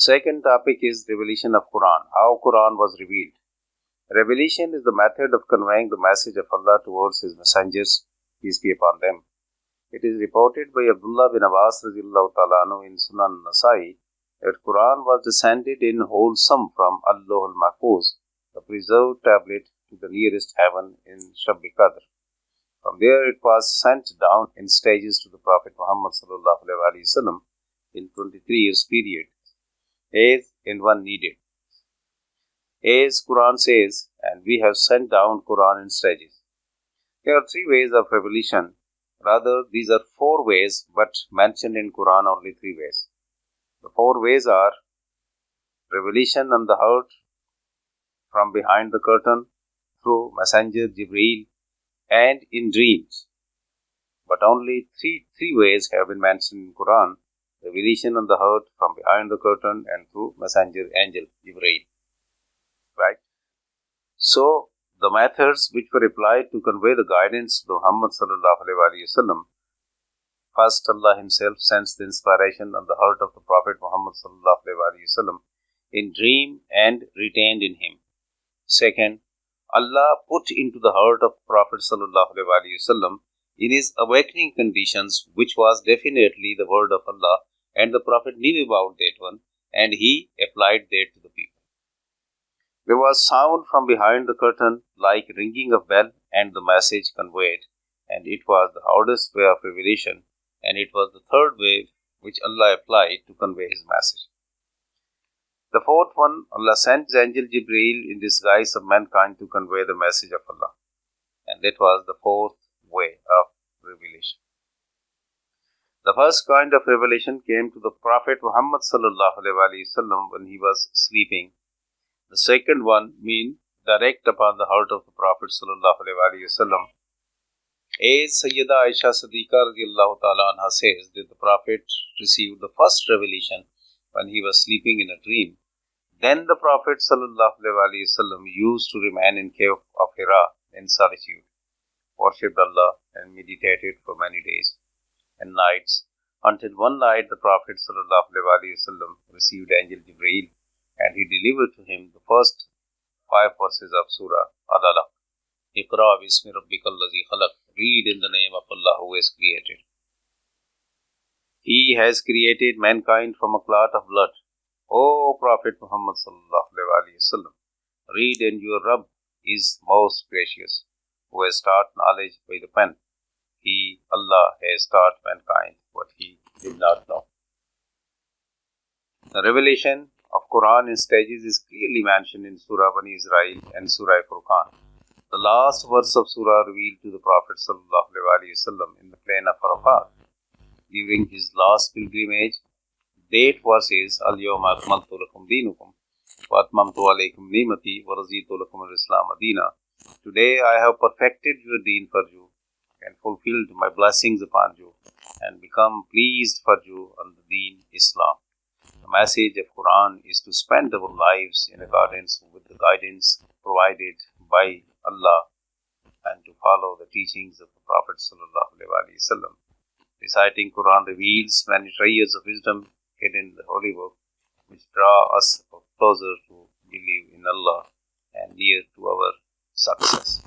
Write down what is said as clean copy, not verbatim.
The second topic is revelation of Quran, how Quran was revealed. Revelation is the method of conveying the message of Allah towards His messengers, peace be upon them. It is reported by Abdullah bin Abbas radiallahu ta'ala anhu in Sunan Nasai that Quran was descended in wholesome from Allah al-Mahfuz, the preserved tablet, to the nearest heaven in Shab-e-Qadr. From there it was sent down in stages to the Prophet Muhammad sallallahu alaihi wasallam in 23 years period, as and one needed. As Quran says, and we have sent down Quran in stages. There are three ways of revelation. Rather, these are four ways, but mentioned in Quran only three ways. The four ways are revelation on the heart, from behind the curtain, through Messenger Jibreel, and in dreams. But only three ways have been mentioned in Quran: revelation on the heart, from behind the curtain, and through Messenger Angel Jibreel. Right? So, the methods which were applied to convey the guidance to Muhammad sallallahu alaihi wasallam. First, Allah Himself sends the inspiration on the heart of the Prophet Muhammad sallallahu alaihi wasallam in dream and retained in him. Second, Allah put into the heart of Prophet sallallahu alaihi wasallam in his awakening conditions, which was definitely the word of Allah, and the Prophet knew about that one, and he applied that to the people. There was sound from behind the curtain like ringing of bell, and the message conveyed, and it was the hardest way of revelation, and it was the third way which Allah applied to convey His message. The fourth one, Allah sent the angel Jibreel in disguise of mankind to convey the message of Allah, and that was the fourth way of revelation. The first kind of revelation came to the Prophet Muhammad sallallahu alaihi wasallam when he was sleeping. The second one means direct upon the heart of the Prophet sallallahu alaihi wasallam. As Sayyida Aisha Siddiqa radiallahu ta'ala anha says that the Prophet received the first revelation when he was sleeping in a dream. Then the Prophet sallallahu alaihi wasallam used to remain in cave of Hira in solitude, worshipped Allah and meditated for many days and nights, until one night the Prophet sallallahu alaihi wasallam received Angel Jibreel, and he delivered to him the first 5 verses of Surah Al-Alaq. Iqra bismi rabbikal ladzi khalaq. Read in the name of Allah who has created. He has created mankind from a clot of blood. O Prophet Muhammad sallallahu alaihi wasallam, read, and your Rabb is most gracious, who has taught knowledge by the pen. He, Allah, has taught mankind what he did not know. The revelation of Quran in stages is clearly mentioned in Surah Bani Israel and Surah Furqan. The last verse of Surah revealed to the Prophet sallallahu alaihi wasallam in the plain of Arafat during his last pilgrimage. That verse is Al-Yawma akmaltu lakum deenukum wa atmamtu alaykum ni'mati wa raditu lakum al-Islam Adina. Today I have perfected your deen for you and fulfilled my blessings upon you and become pleased for you on the deen Islam. The message of Quran is to spend our lives in accordance with the guidance provided by Allah and to follow the teachings of the Prophet sallallahu alaihi wasallam. Reciting Quran reveals many treasures of wisdom hidden in the Holy Book, which draw us closer to believe in Allah and near to our success.